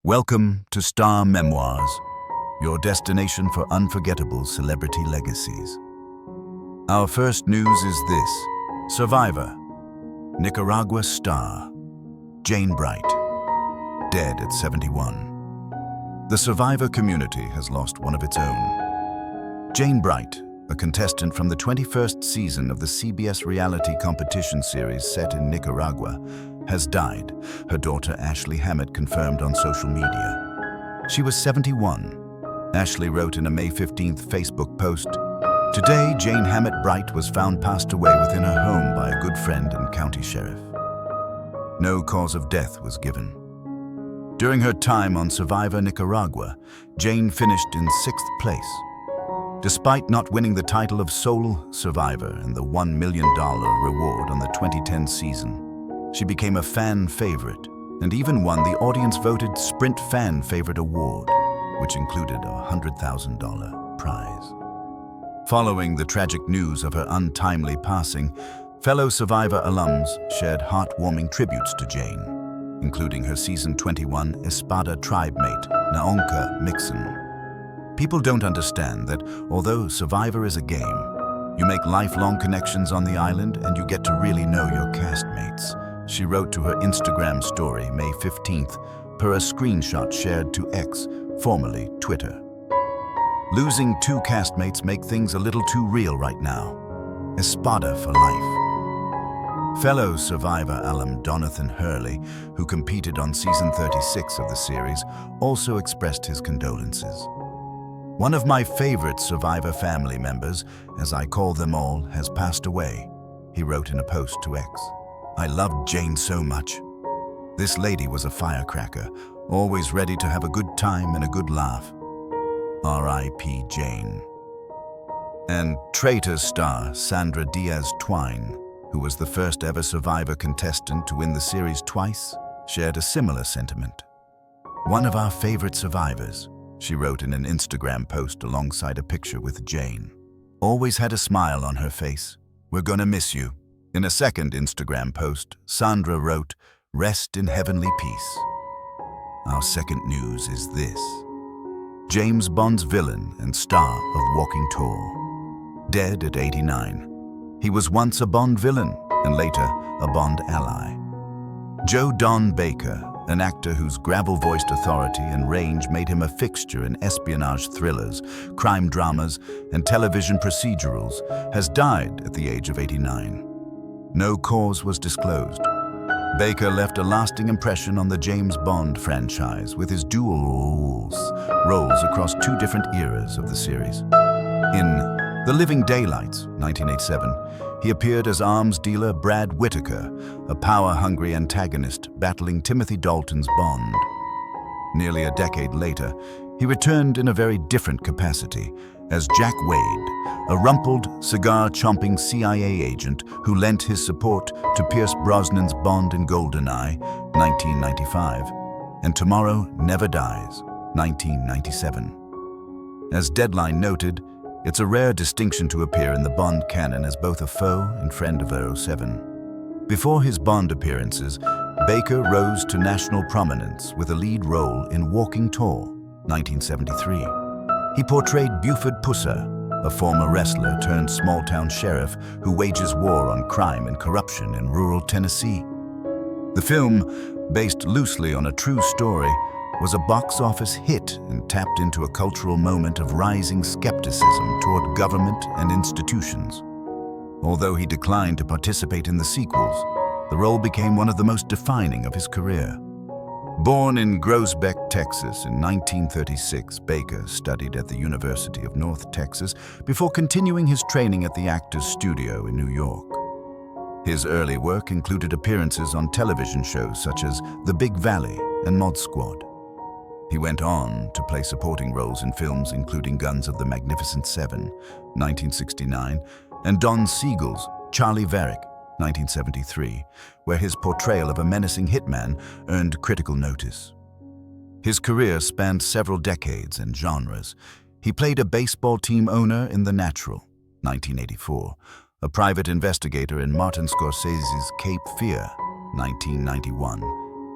Welcome to Star Memoirs, your destination for unforgettable celebrity legacies. Our first news is this: Survivor, Nicaragua star, Jane Bright, dead at 71. The Survivor community has lost one of its own. Jane Bright, a contestant from the 21st season of the CBS reality competition series set in Nicaragua, has died, her daughter Ashley Hammett confirmed on social media. She was 71. Ashley wrote in a May 15th Facebook post, "Today, Jane Hammett Bright was found passed away within her home by a good friend and county sheriff." No cause of death was given. During her time on Survivor Nicaragua, Jane finished in 6th place. Despite not winning the title of sole survivor and the $1 million reward on the 2010 season, she became a fan favorite and even won the audience-voted Sprint Fan Favorite Award, which included a $100,000 prize. Following the tragic news of her untimely passing, fellow Survivor alums shared heartwarming tributes to Jane, including her Season 21 Espada tribe mate, Naonka Mixon. People don't understand that although Survivor is a game, you make lifelong connections on the island and you get to really know your castmates, she wrote to her Instagram story May 15th per a screenshot shared to X, formerly Twitter. "Losing two castmates make things a little too real right now. Espada for life." Fellow Survivor alum Donathan Hurley, who competed on Season 36 of the series, also expressed his condolences. "One of my favorite Survivor family members, as I call them all, has passed away," he wrote in a post to X. "I loved Jane so much. This lady was a firecracker, always ready to have a good time and a good laugh. R.I.P. Jane." And Traitors star Sandra Diaz Twine, who was the first ever Survivor contestant to win the series twice, shared a similar sentiment. "One of our favorite survivors," she wrote in an Instagram post alongside a picture with Jane. "Always had a smile on her face. We're gonna miss you." In a second Instagram post, Sandra wrote, "Rest in heavenly peace." Our second news is this: James Bond's villain and star of Walking Tall, dead at 89. He was once a Bond villain and later a Bond ally. Joe Don Baker, an actor whose gravel-voiced authority and range made him a fixture in espionage thrillers, crime dramas, and television procedurals, has died at the age of 89. No cause was disclosed. Baker left a lasting impression on the James Bond franchise with his dual roles across two different eras of the series. In The Living Daylights, 1987, he appeared as arms dealer Brad Whitaker, a power-hungry antagonist battling Timothy Dalton's Bond. Nearly a decade later, he returned in a very different capacity as Jack Wade, a rumpled, cigar-chomping CIA agent who lent his support to Pierce Brosnan's Bond in GoldenEye, 1995, and Tomorrow Never Dies, 1997. As Deadline noted, it's a rare distinction to appear in the Bond canon as both a foe and friend of 007. Before his Bond appearances, Baker rose to national prominence with a lead role in Walking Tall, 1973. He portrayed Buford Pusser, a former wrestler turned small-town sheriff who wages war on crime and corruption in rural Tennessee. The film, based loosely on a true story, was a box office hit and tapped into a cultural moment of rising skepticism toward government and institutions. Although he declined to participate in the sequels, the role became one of the most defining of his career. Born in Groesbeck, Texas in 1936, Baker studied at the University of North Texas before continuing his training at the Actors Studio in New York. His early work included appearances on television shows such as The Big Valley and Mod Squad. He went on to play supporting roles in films including Guns of the Magnificent Seven, 1969, and Don Siegel's Charlie Varick, 1973, where his portrayal of a menacing hitman earned critical notice. His career spanned several decades and genres. He played a baseball team owner in The Natural, 1984, a private investigator in Martin Scorsese's Cape Fear, 1991,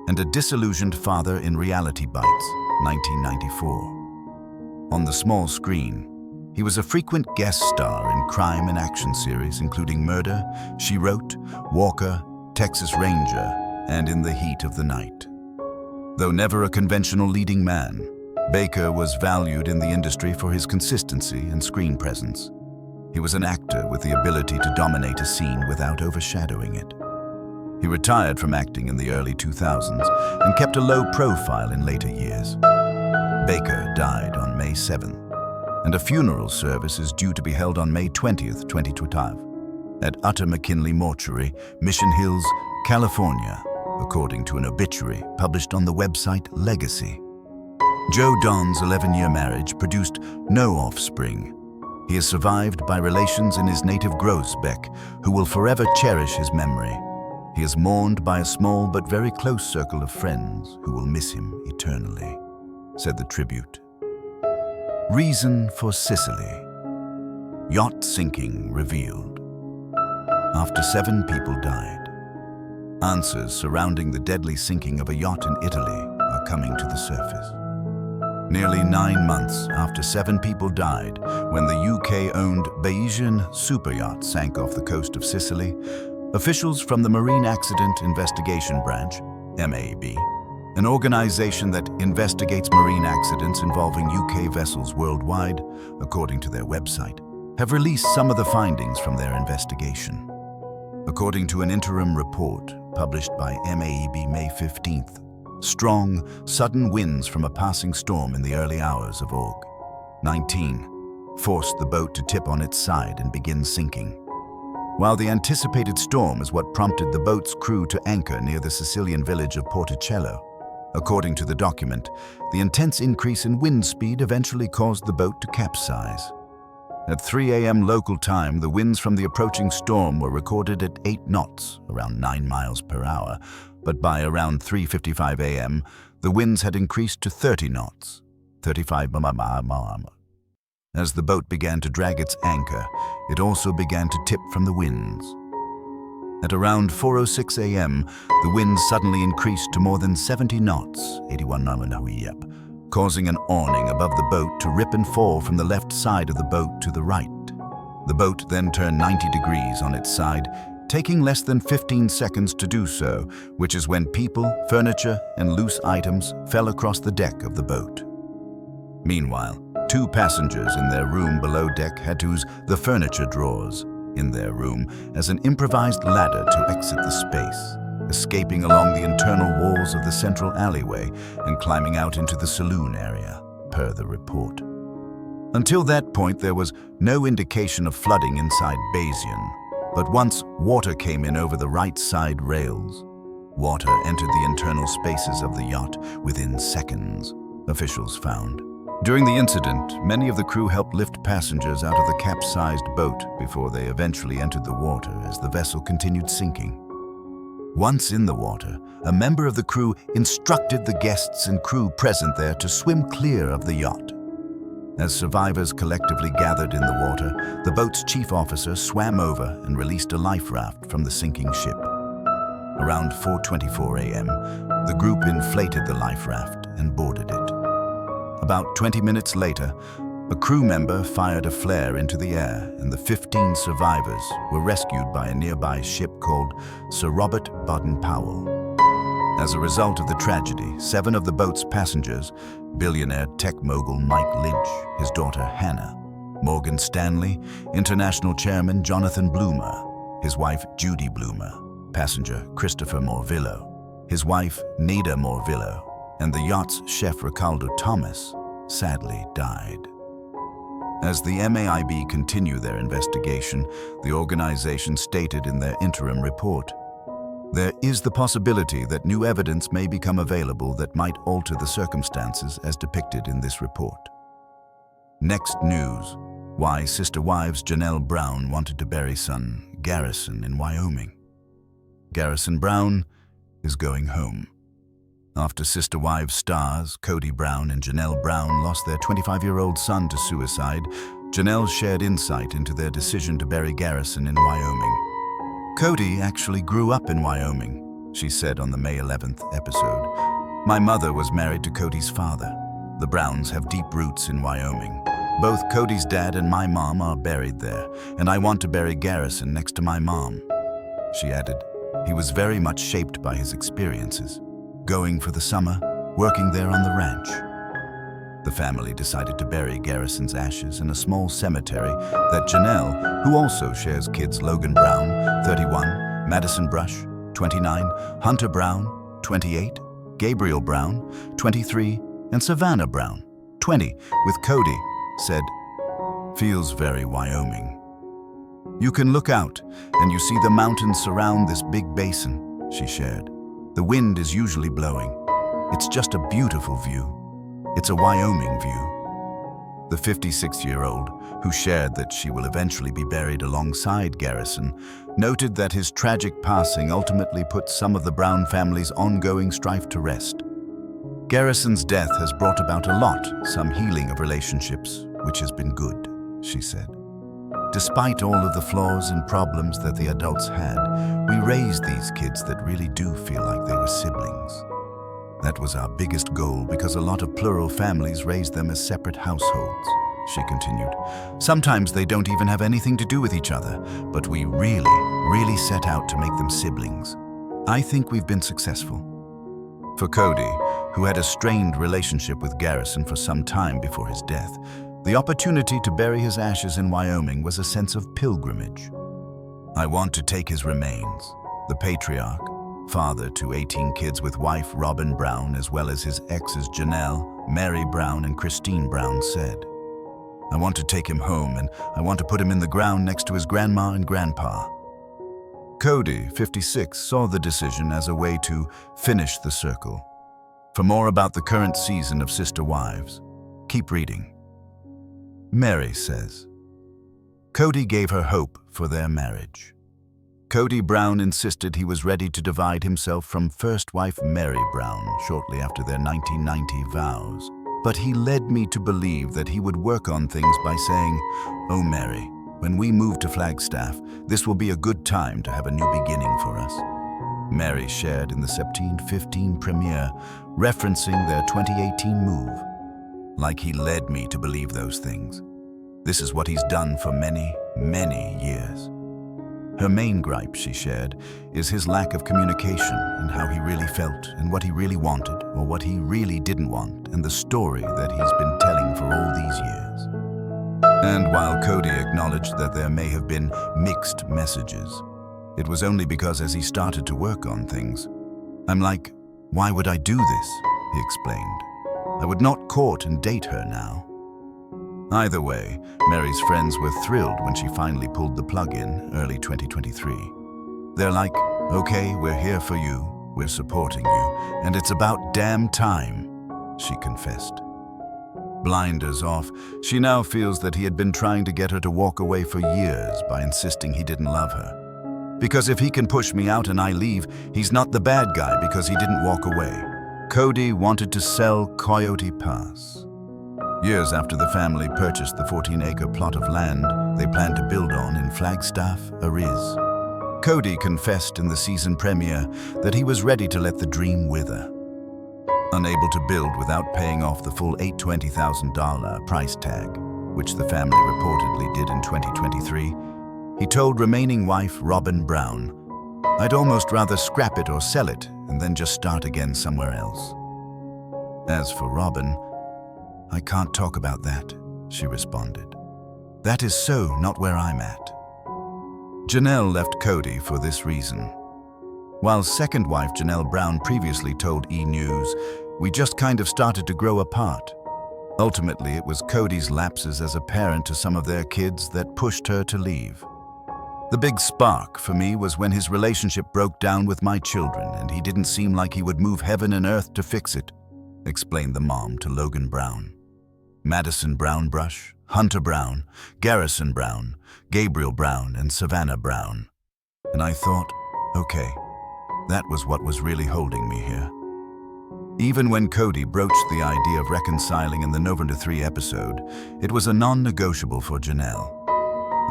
and A Disillusioned Father in Reality Bites, 1994. On the small screen, he was a frequent guest star in crime and action series including Murder, She Wrote, Walker, Texas Ranger, and In the Heat of the Night. Though never a conventional leading man, Baker was valued in the industry for his consistency and screen presence. He was an actor with the ability to dominate a scene without overshadowing it. He retired from acting in the early 2000s and kept a low profile in later years. Baker died on May 7th, and a funeral service is due to be held on May 20th, 2025, at Utter McKinley Mortuary, Mission Hills, California, according to an obituary published on the website Legacy. Joe Don's 11-year marriage produced no offspring. He is survived by relations in his native Groesbeck, who will forever cherish his memory. He is mourned by a small but very close circle of friends who will miss him eternally, said the tribute. Reason for Sicily. Yacht sinking revealed. After 7 people died. Answers surrounding the deadly sinking of a yacht in Italy are coming to the surface. Nearly 9 months after 7 people died when the UK-owned Bayesian superyacht sank off the coast of Sicily, officials from the Marine Accident Investigation Branch, MAB, an organization that investigates marine accidents involving UK vessels worldwide, according to their website, have released some of the findings from their investigation. According to an interim report published by MAB May 15th, strong, sudden winds from a passing storm in the early hours of Aug. 19 forced the boat to tip on its side and begin sinking. While the anticipated storm is what prompted the boat's crew to anchor near the Sicilian village of Porticello, according to the document, the intense increase in wind speed eventually caused the boat to capsize. At 3 a.m. local time, the winds from the approaching storm were recorded at 8 knots, around 9 miles per hour, but by around 3:55 a.m., the winds had increased to 30 knots, 35 miles. As the boat began to drag its anchor, it also began to tip from the winds. At around 4:06 a.m., the winds suddenly increased to more than 70 knots, 81 miles, causing an awning above the boat to rip and fall from the left side of the boat to the right. The boat then turned 90 degrees on its side, taking less than 15 seconds to do so, which is when people, furniture, and loose items fell across the deck of the boat. Meanwhile, 2 passengers in their room below deck had to use the furniture drawers in their room as an improvised ladder to exit the space, escaping along the internal walls of the central alleyway and climbing out into the saloon area, per the report. Until that point, there was no indication of flooding inside Bayesian, but once water came in over the right side rails, water entered the internal spaces of the yacht within seconds, officials found. During the incident, many of the crew helped lift passengers out of the capsized boat before they eventually entered the water as the vessel continued sinking. Once in the water, a member of the crew instructed the guests and crew present there to swim clear of the yacht. As survivors collectively gathered in the water, the boat's chief officer swam over and released a life raft from the sinking ship. Around 4:24 a.m., the group inflated the life raft and boarded it. About 20 minutes later, a crew member fired a flare into the air and the 15 survivors were rescued by a nearby ship called Sir Robert Baden-Powell. As a result of the tragedy, 7 of the boat's passengers, billionaire tech mogul Mike Lynch, his daughter Hannah, Morgan Stanley, international chairman Jonathan Bloomer, his wife Judy Bloomer, passenger Christopher Morvillo, his wife Neda Morvillo, and the yacht's chef Ricardo Thomas, sadly died. As the MAIB continue their investigation, the organization stated in their interim report, there is the possibility that new evidence may become available that might alter the circumstances as depicted in this report. Next news, why Sister Wives Janelle Brown wanted to bury son Garrison in Wyoming. Garrison Brown is going home. After Sister Wives stars Cody Brown and Janelle Brown lost their 25-year-old son to suicide, Janelle shared insight into their decision to bury Garrison in Wyoming. Cody actually grew up in Wyoming, she said on the May 11th episode. "My mother was married to Cody's father. The Browns have deep roots in Wyoming. Both Cody's dad and my mom are buried there, and I want to bury Garrison next to my mom." She added, "He was very much shaped by his experiences, going for the summer, working there on the ranch." The family decided to bury Garrison's ashes in a small cemetery that Janelle, who also shares kids Logan Brown, 31, Madison Brush, 29, Hunter Brown, 28, Gabriel Brown, 23, and Savannah Brown, 20, with Cody, said, "Feels very Wyoming. You can look out and you see the mountains surround this big basin," she shared. "The wind is usually blowing. It's just a beautiful view. It's a Wyoming view." The 56-year-old, who shared that she will eventually be buried alongside Garrison, noted that his tragic passing ultimately put some of the Brown family's ongoing strife to rest. "Garrison's death has brought about a lot, some healing of relationships, which has been good," she said. "Despite all of the flaws and problems that the adults had, we raised these kids that really do feel like they were siblings. That was our biggest goal because a lot of plural families raised them as separate households," she continued. "Sometimes they don't even have anything to do with each other, but we really set out to make them siblings. I think we've been successful." For Cody, who had a strained relationship with Garrison for some time before his death, the opportunity to bury his ashes in Wyoming was a sense of pilgrimage. "I want to take his remains," the patriarch, father to 18 kids with wife Robin Brown, as well as his exes Janelle, Mary Brown, and Christine Brown, said. "I want to take him home, and I want to put him in the ground next to his grandma and grandpa." Cody, 56, saw the decision as a way to finish the circle. For more about the current season of Sister Wives, keep reading. Mary says, Cody gave her hope for their marriage. Cody Brown insisted he was ready to divide himself from first wife Mary Brown shortly after their 1990 vows. But he led me to believe that he would work on things by saying, "Oh Mary, when we move to Flagstaff, this will be a good time to have a new beginning for us." Mary shared in the September 15 premiere, referencing their 2018 move. "Like he led me to believe those things. This is what he's done for many, many years." Her main gripe, she shared, is his lack of communication and how he really felt and what he really wanted or what he really didn't want and the story that he's been telling for all these years. And while Cody acknowledged that there may have been mixed messages, it was only because as he started to work on things, "I'm like, why would I do this?" he explained. "I would not court and date her now." Either way, Mary's friends were thrilled when she finally pulled the plug in early 2023. They're like, "Okay, we're here for you, we're supporting you, and it's about damn time," she confessed. Blinders off, she now feels that he had been trying to get her to walk away for years by insisting he didn't love her. "Because if he can push me out and I leave, he's not the bad guy because he didn't walk away." Cody wanted to sell Coyote Pass. Years after the family purchased the 14-acre plot of land they planned to build on in Flagstaff, Ariz. Cody confessed in the season premiere that he was ready to let the dream wither. Unable to build without paying off the full $820,000 price tag, which the family reportedly did in 2023, he told remaining wife Robin Brown, "I'd almost rather scrap it or sell it and then just start again somewhere else." As for Robin, "I can't talk about that," she responded. "That is so not where I'm at." Janelle left Cody for this reason. While second wife Janelle Brown previously told E! News, "We just kind of started to grow apart." Ultimately, it was Cody's lapses as a parent to some of their kids that pushed her to leave. "The big spark for me was when his relationship broke down with my children and he didn't seem like he would move heaven and earth to fix it," explained the mom to Logan Brown. Madison Brown Brush, Hunter Brown, Garrison Brown, Gabriel Brown, and Savannah Brown. And I thought, okay, that was what was really holding me here. Even when Cody broached the idea of reconciling in the November 3 episode, it was a non-negotiable for Janelle.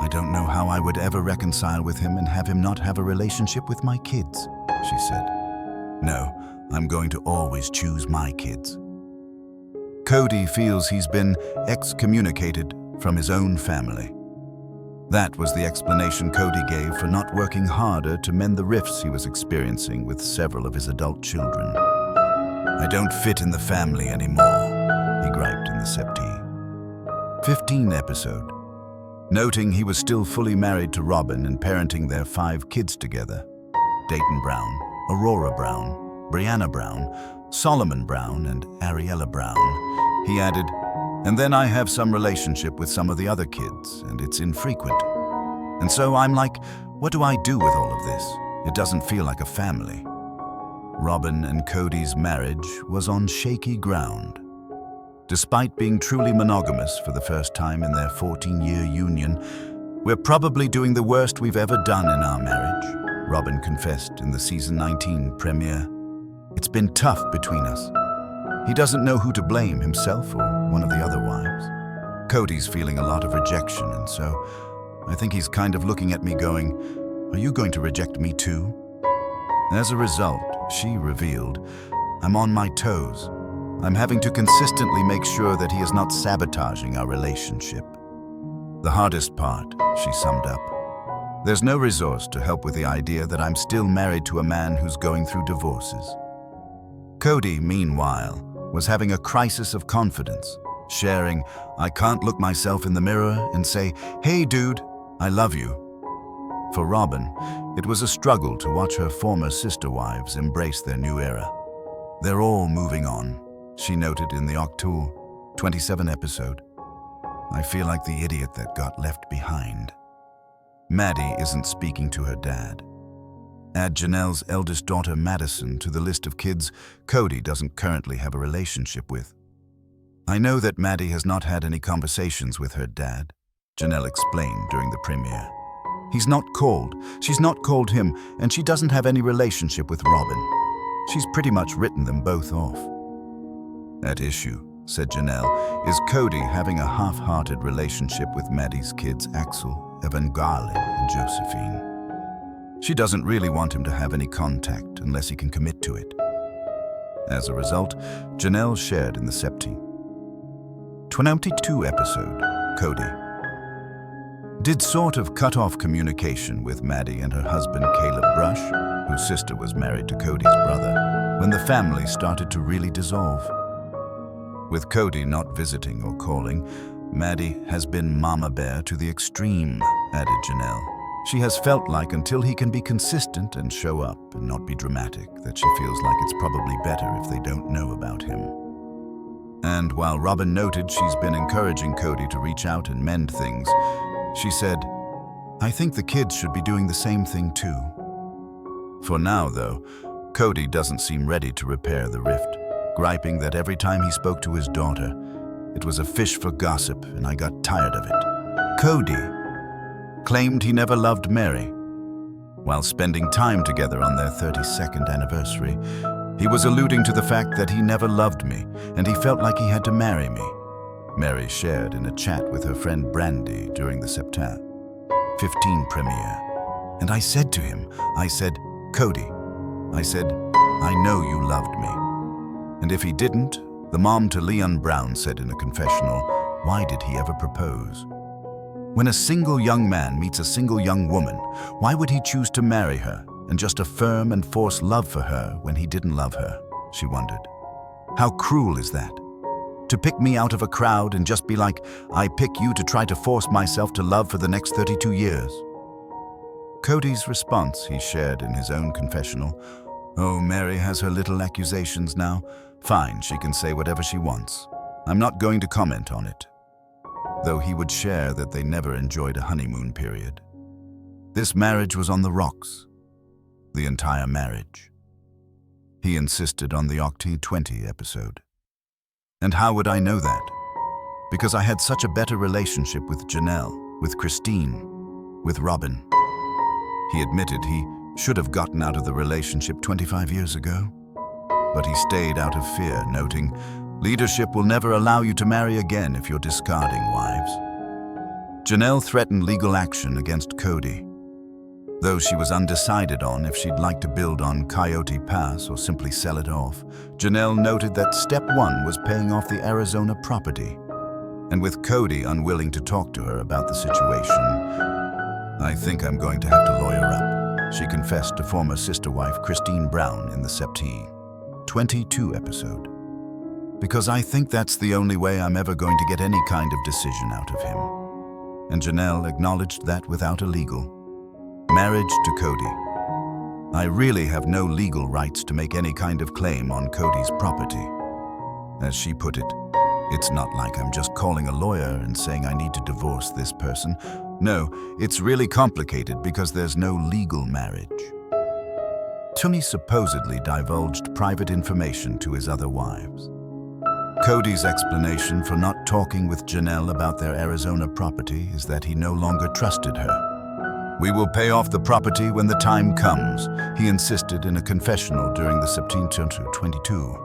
"I don't know how I would ever reconcile with him and have him not have a relationship with my kids," she said. No, I'm going to always choose my kids. Cody feels he's been excommunicated from his own family. That was the explanation Cody gave for not working harder to mend the rifts he was experiencing with several of his adult children. I don't fit in the family anymore, he griped in the Septi. 15 episode. Noting he was still fully married to Robin and parenting their 5 kids together. Dayton Brown, Aurora Brown, Brianna Brown, Solomon Brown, and Ariella Brown. He added, and then I have some relationship with some of the other kids, and it's infrequent. And so I'm like, what do I do with all of this? It doesn't feel like a family. Robin and Cody's marriage was on shaky ground. Despite being truly monogamous for the first time in their 14-year union, we're probably doing the worst we've ever done in our marriage, Robin confessed in the season 19 premiere. It's been tough between us. He doesn't know who to blame, himself or one of the other wives. Cody's feeling a lot of rejection, and so I think he's kind of looking at me going, are you going to reject me too? As a result, she revealed, I'm on my toes. I'm having to consistently make sure that he is not sabotaging our relationship. The hardest part, she summed up. There's no resource to help with the idea that I'm still married to a man who's going through divorces. Cody, meanwhile, was having a crisis of confidence, sharing, I can't look myself in the mirror and say, hey dude, I love you. For Robin, it was a struggle to watch her former sister wives embrace their new era. They're all moving on, she noted in the October 27 episode. I feel like the idiot that got left behind. Maddie isn't speaking to her dad. Add Janelle's eldest daughter Madison to the list of kids Cody doesn't currently have a relationship with. I know that Maddie has not had any conversations with her dad, Janelle explained during the premiere. He's not called, she's not called him, and she doesn't have any relationship with Robin. She's pretty much written them both off. At issue, said Janelle, is Cody having a half-hearted relationship with Maddie's kids Axel, Evan Garland, and Josephine. She doesn't really want him to have any contact unless he can commit to it. As a result, Janelle shared in the Septi. 22 episode, Cody. Did sort of cut off communication with Maddie and her husband Caleb Brush, whose sister was married to Cody's brother, when the family started to really dissolve. With Cody not visiting or calling, Maddie has been mama bear to the extreme, added Janelle. She has felt like until he can be consistent and show up and not be dramatic, that she feels like it's probably better if they don't know about him. And while Robin noted she's been encouraging Cody to reach out and mend things, she said, I think the kids should be doing the same thing too. For now, though, Cody doesn't seem ready to repair the rift, griping that every time he spoke to his daughter, it was a fish for gossip and I got tired of it. Cody claimed he never loved Mary. While spending time together on their 32nd anniversary, he was alluding to the fact that he never loved me and he felt like he had to marry me. Mary shared in a chat with her friend Brandy during the September 15 premiere. And I said to him, I said, Cody, I said, I know you loved me. And if he didn't, the mom to Leon Brown said in a confessional, why did he ever propose? When a single young man meets a single young woman, why would he choose to marry her and just affirm and force love for her when he didn't love her? She wondered. How cruel is that? To pick me out of a crowd and just be like, I pick you to try to force myself to love for the next 32 years. Cody's response he shared in his own confessional, oh, Mary has her little accusations now. Fine, she can say whatever she wants. I'm not going to comment on it. Though he would share that they never enjoyed a honeymoon period. This marriage was on the rocks. The entire marriage. He insisted on the October 20 episode. And how would I know that? Because I had such a better relationship with Janelle, with Christine, with Robin. He admitted he should have gotten out of the relationship 25 years ago. But he stayed out of fear, noting, leadership will never allow you to marry again if you're discarding wives. Janelle threatened legal action against Cody. Though she was undecided on if she'd like to build on Coyote Pass or simply sell it off, Janelle noted that step one was paying off the Arizona property. And with Cody unwilling to talk to her about the situation, "I think I'm going to have to lawyer up," she confessed to former sister wife Christine Brown in the September 22 episode. "Because I think that's the only way I'm ever going to get any kind of decision out of him." And Janelle acknowledged that without a legal marriage to Cody. "I really have no legal rights to make any kind of claim on Cody's property." As she put it, "It's not like I'm just calling a lawyer and saying I need to divorce this person. No, it's really complicated because there's no legal marriage." Tony supposedly divulged private information to his other wives. Cody's explanation for not talking with Janelle about their Arizona property is that he no longer trusted her. "We will pay off the property when the time comes," he insisted in a confessional during the September 22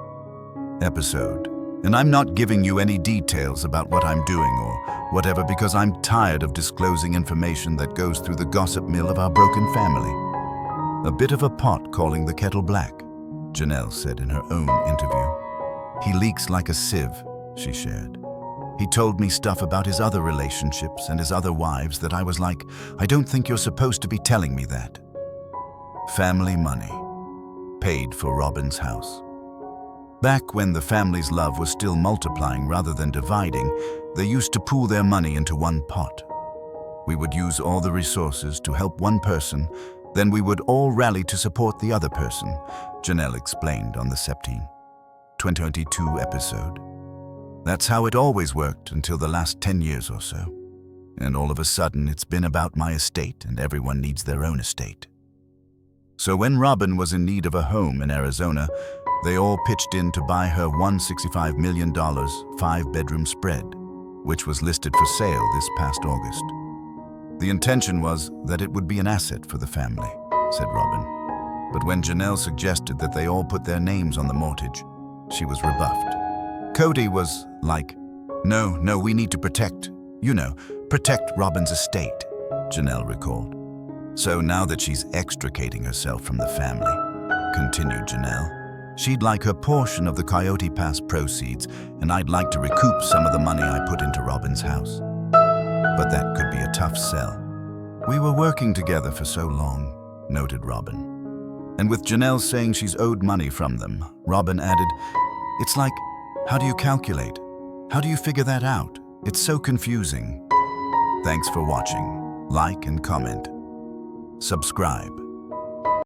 episode. "And I'm not giving you any details about what I'm doing or whatever because I'm tired of disclosing information that goes through the gossip mill of our broken family." "A bit of a pot calling the kettle black," Janelle said in her own interview. "He leaks like a sieve," she shared. "He told me stuff about his other relationships and his other wives that I was like, I don't think you're supposed to be telling me that." Family money paid for Robin's house. Back when the family's love was still multiplying rather than dividing, they used to pool their money into one pot. "We would use all the resources to help one person, then we would all rally to support the other person," Janelle explained on the September 2022 episode. "That's how it always worked until the last 10 years or so. And all of a sudden it's been about my estate and everyone needs their own estate." So when Robin was in need of a home in Arizona, they all pitched in to buy her $165 million 5-bedroom spread, which was listed for sale this past August. "The intention was that it would be an asset for the family," said Robin. But when Janelle suggested that they all put their names on the mortgage, she was rebuffed. Cody was like, No, we need to protect Robin's estate," Janelle recalled. "So now that she's extricating herself from the family," continued Janelle, "she'd like her portion of the Coyote Pass proceeds, and I'd like to recoup some of the money I put into Robin's house. But that could be a tough sell. We were working together for so long," noted Robin. And with Janelle saying she's owed money from them, Robin added, "It's like, how do you calculate? How do you figure that out? It's so confusing." Thanks for watching. Like and comment. Subscribe.